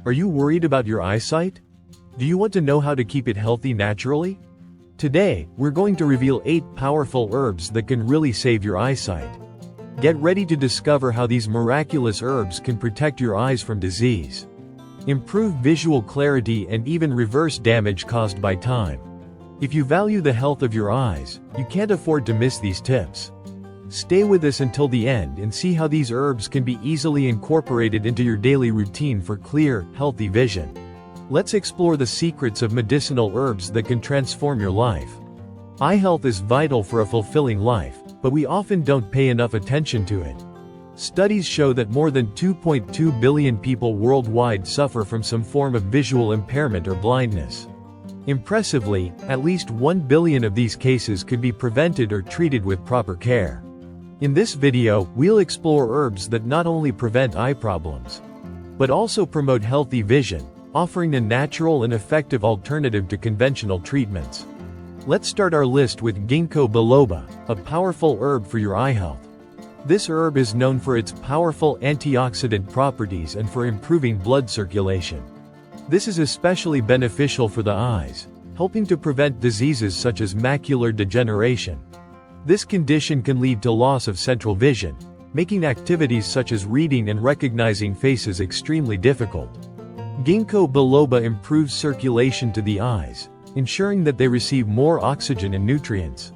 Are you worried about your eyesight? Do you want to know how to keep it healthy naturally? Today, we're going to reveal 8 powerful herbs that can really save your eyesight. Get ready to discover how these miraculous herbs can protect your eyes from disease, improve visual clarity, and even reverse damage caused by time. If you value the health of your eyes, you can't afford to miss these tips. Stay with us until the end and see how these herbs can be easily incorporated into your daily routine for clear, healthy vision. Let's explore the secrets of medicinal herbs that can transform your life. Eye health is vital for a fulfilling life, but we often don't pay enough attention to it. Studies show that more than 2.2 billion people worldwide suffer from some form of visual impairment or blindness. Impressively, at least 1 billion of these cases could be prevented or treated with proper care. In this video, we'll explore herbs that not only prevent eye problems, but also promote healthy vision, offering a natural and effective alternative to conventional treatments. Let's start our list with ginkgo biloba, a powerful herb for your eye health. This herb is known for its powerful antioxidant properties and for improving blood circulation. This is especially beneficial for the eyes, helping to prevent diseases such as macular degeneration. This condition can lead to loss of central vision, making activities such as reading and recognizing faces extremely difficult. Ginkgo biloba improves circulation to the eyes, ensuring that they receive more oxygen and nutrients.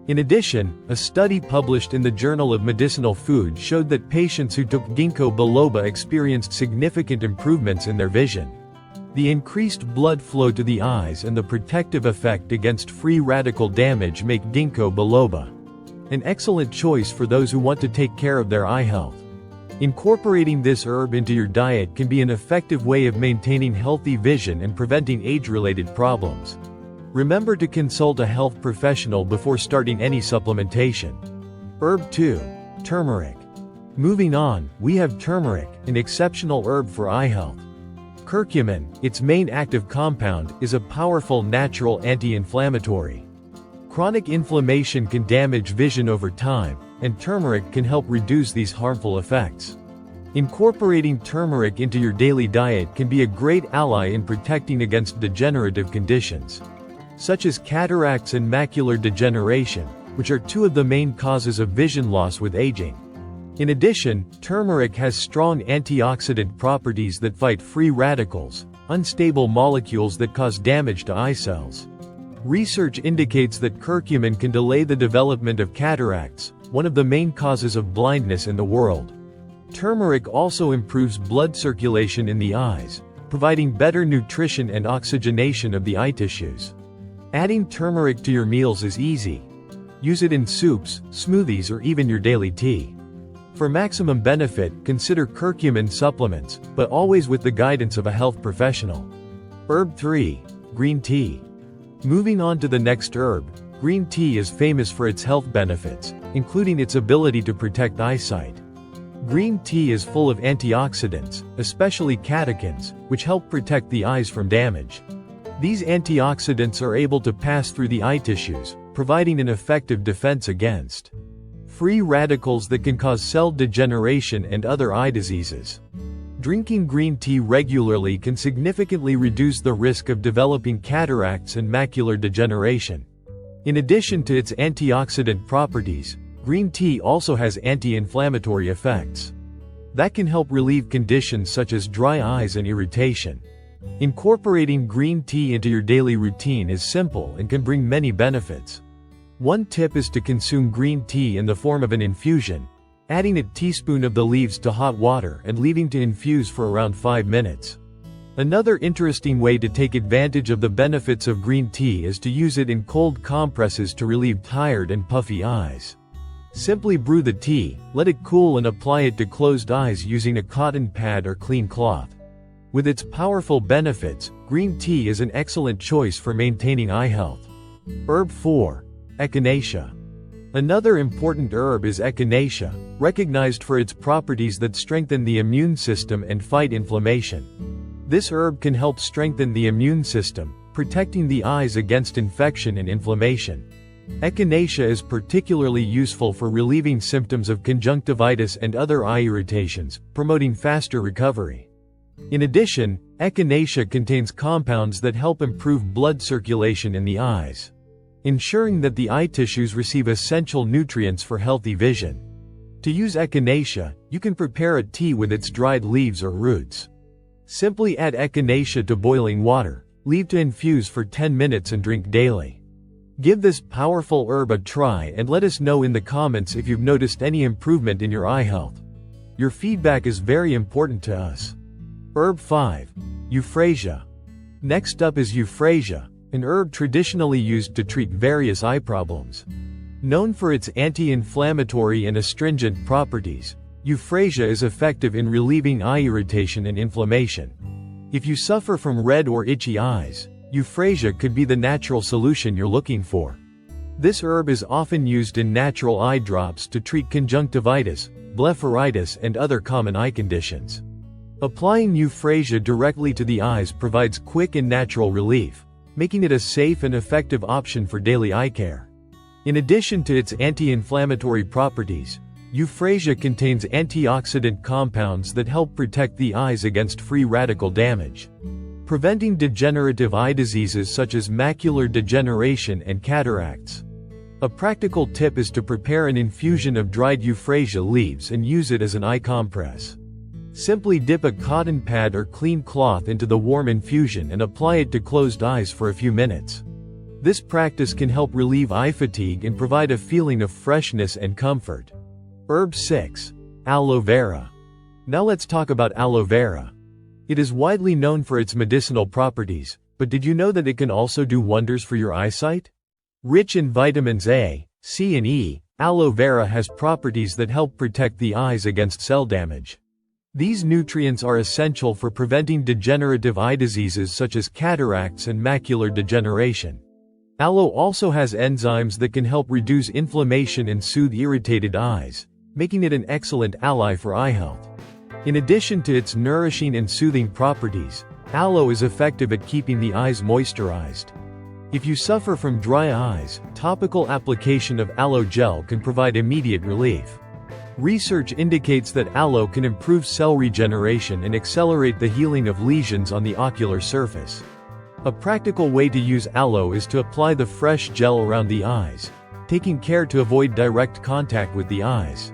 In addition, a study published in the Journal of Medicinal Food showed that patients who took ginkgo biloba experienced significant improvements in their vision. The increased blood flow to the eyes and the protective effect against free radical damage make ginkgo biloba an excellent choice for those who want to take care of their eye health. Incorporating this herb into your diet can be an effective way of maintaining healthy vision and preventing age-related problems. Remember to consult a health professional before starting any supplementation. Herb 2. Turmeric. Moving on, we have turmeric, an exceptional herb for eye health. Curcumin, its main active compound, is a powerful natural anti-inflammatory. Chronic inflammation can damage vision over time, and turmeric can help reduce these harmful effects. Incorporating turmeric into your daily diet can be a great ally in protecting against degenerative conditions, such as cataracts and macular degeneration, which are 2 of the main causes of vision loss with aging. In addition, turmeric has strong antioxidant properties that fight free radicals, unstable molecules that cause damage to eye cells. Research indicates that curcumin can delay the development of cataracts, one of the main causes of blindness in the world. Turmeric also improves blood circulation in the eyes, providing better nutrition and oxygenation of the eye tissues. Adding turmeric to your meals is easy. Use it in soups, smoothies, or even your daily tea. For maximum benefit, consider curcumin supplements, but always with the guidance of a health professional. Herb 3. Green tea. Moving on to the next herb, green tea is famous for its health benefits, including its ability to protect eyesight. Green tea is full of antioxidants, especially catechins, which help protect the eyes from damage. These antioxidants are able to pass through the eye tissues, providing an effective defense against free radicals that can cause cell degeneration and other eye diseases. Drinking green tea regularly can significantly reduce the risk of developing cataracts and macular degeneration. In addition to its antioxidant properties, green tea also has anti-inflammatory effects that can help relieve conditions such as dry eyes and irritation. Incorporating green tea into your daily routine is simple and can bring many benefits. One tip is to consume green tea in the form of an infusion, adding a teaspoon of the leaves to hot water and leaving to infuse for around 5 minutes. Another interesting way to take advantage of the benefits of green tea is to use it in cold compresses to relieve tired and puffy eyes. Simply brew the tea, let it cool, and apply it to closed eyes using a cotton pad or clean cloth. With its powerful benefits, green tea is an excellent choice for maintaining eye health. Herb 4. Echinacea. Another important herb is echinacea, recognized for its properties that strengthen the immune system and fight inflammation. This herb can help strengthen the immune system, protecting the eyes against infection and inflammation. Echinacea is particularly useful for relieving symptoms of conjunctivitis and other eye irritations, promoting faster recovery. In addition, echinacea contains compounds that help improve blood circulation in the eyes, ensuring that the eye tissues receive essential nutrients for healthy vision. To use echinacea, you can prepare a tea with its dried leaves or roots. Simply add echinacea to boiling water, leave to infuse for 10 minutes and drink daily. Give this powerful herb a try and let us know in the comments if you've noticed any improvement in your eye health. Your feedback is very important to us. Herb 5. Euphrasia. Next up is euphrasia, an herb traditionally used to treat various eye problems. Known for its anti-inflammatory and astringent properties, euphrasia is effective in relieving eye irritation and inflammation. If you suffer from red or itchy eyes, euphrasia could be the natural solution you're looking for. This herb is often used in natural eye drops to treat conjunctivitis, blepharitis, and other common eye conditions. Applying euphrasia directly to the eyes provides quick and natural relief, making it a safe and effective option for daily eye care. In addition to its anti-inflammatory properties, euphrasia contains antioxidant compounds that help protect the eyes against free radical damage, preventing degenerative eye diseases such as macular degeneration and cataracts. A practical tip is to prepare an infusion of dried euphrasia leaves and use it as an eye compress. Simply dip a cotton pad or clean cloth into the warm infusion and apply it to closed eyes for a few minutes. This practice can help relieve eye fatigue and provide a feeling of freshness and comfort. Herb 6. Aloe vera. Now let's talk about aloe vera. It is widely known for its medicinal properties, but did you know that it can also do wonders for your eyesight? Rich in vitamins A, C and E, aloe vera has properties that help protect the eyes against cell damage. These nutrients are essential for preventing degenerative eye diseases such as cataracts and macular degeneration. Aloe also has enzymes that can help reduce inflammation and soothe irritated eyes, making it an excellent ally for eye health. In addition to its nourishing and soothing properties, aloe is effective at keeping the eyes moisturized. If you suffer from dry eyes, topical application of aloe gel can provide immediate relief. Research indicates that aloe can improve cell regeneration and accelerate the healing of lesions on the ocular surface. A practical way to use aloe is to apply the fresh gel around the eyes, taking care to avoid direct contact with the eyes.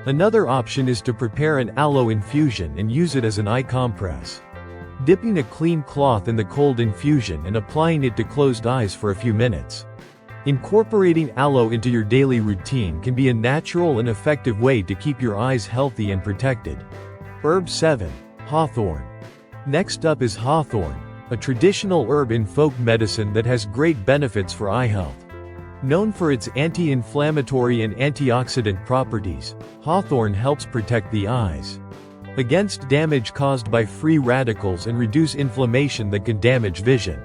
Another option is to prepare an aloe infusion and use it as an eye compress. Dipping a clean cloth in the cold infusion and applying it to closed eyes for a few minutes. Incorporating aloe into your daily routine can be a natural and effective way to keep your eyes healthy and protected. Herb 7. Hawthorn. Next up is hawthorn, a traditional herb in folk medicine that has great benefits for eye health. Known for its anti-inflammatory and antioxidant properties, hawthorn helps protect the eyes against damage caused by free radicals and reduce inflammation that can damage vision.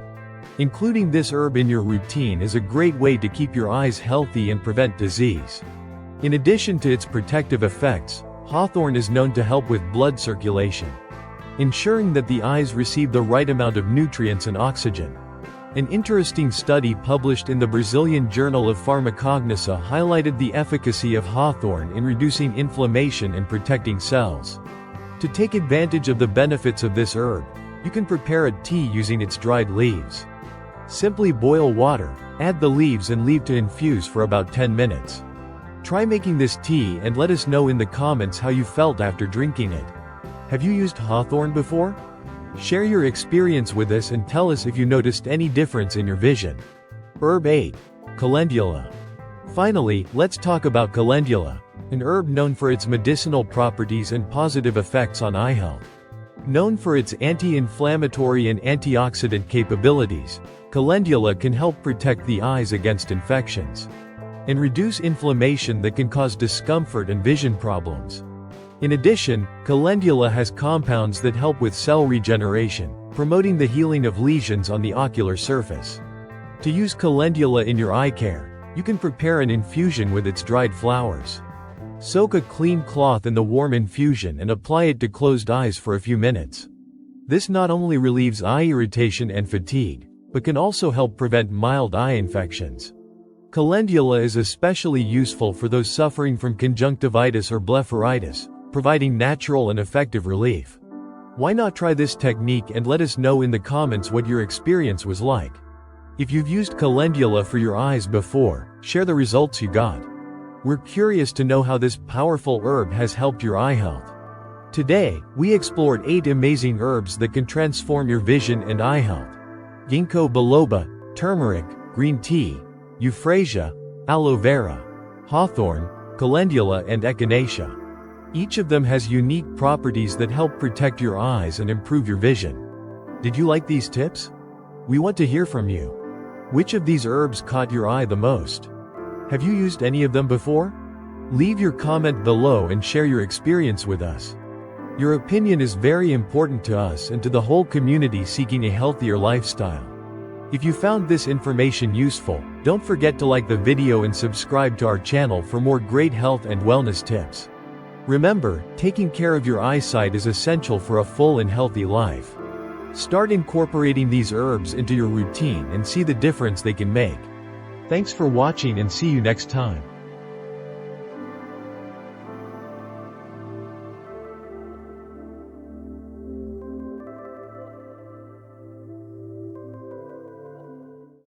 Including this herb in your routine is a great way to keep your eyes healthy and prevent disease. In addition to its protective effects, hawthorn is known to help with blood circulation, ensuring that the eyes receive the right amount of nutrients and oxygen. An interesting study published in the Brazilian Journal of Pharmacognosy highlighted the efficacy of hawthorn in reducing inflammation and protecting cells. To take advantage of the benefits of this herb, you can prepare a tea using its dried leaves. Simply boil water, add the leaves and leave to infuse for about 10 minutes. Try making this tea and let us know in the comments how you felt after drinking it. Have you used hawthorn before? Share your experience with us and tell us if you noticed any difference in your vision. Herb 8. Calendula. Finally, let's talk about calendula, an herb known for its medicinal properties and positive effects on eye health. Known for its anti-inflammatory and antioxidant capabilities, calendula can help protect the eyes against infections and reduce inflammation that can cause discomfort and vision problems. In addition, calendula has compounds that help with cell regeneration, promoting the healing of lesions on the ocular surface. To use calendula in your eye care, you can prepare an infusion with its dried flowers. Soak a clean cloth in the warm infusion and apply it to closed eyes for a few minutes. This not only relieves eye irritation and fatigue, but can also help prevent mild eye infections. Calendula is especially useful for those suffering from conjunctivitis or blepharitis, providing natural and effective relief. Why not try this technique and let us know in the comments what your experience was like? If you've used calendula for your eyes before, share the results you got. We're curious to know how this powerful herb has helped your eye health. Today, we explored 8 amazing herbs that can transform your vision and eye health. Ginkgo biloba, turmeric, green tea, euphrasia, aloe vera, hawthorn, calendula and echinacea. Each of them has unique properties that help protect your eyes and improve your vision. Did you like these tips? We want to hear from you. Which of these herbs caught your eye the most? Have you used any of them before? Leave your comment below and share your experience with us. Your opinion is very important to us and to the whole community seeking a healthier lifestyle. If you found this information useful, don't forget to like the video and subscribe to our channel for more great health and wellness tips. Remember, taking care of your eyesight is essential for a full and healthy life. Start incorporating these herbs into your routine and see the difference they can make. Thanks for watching and see you next time.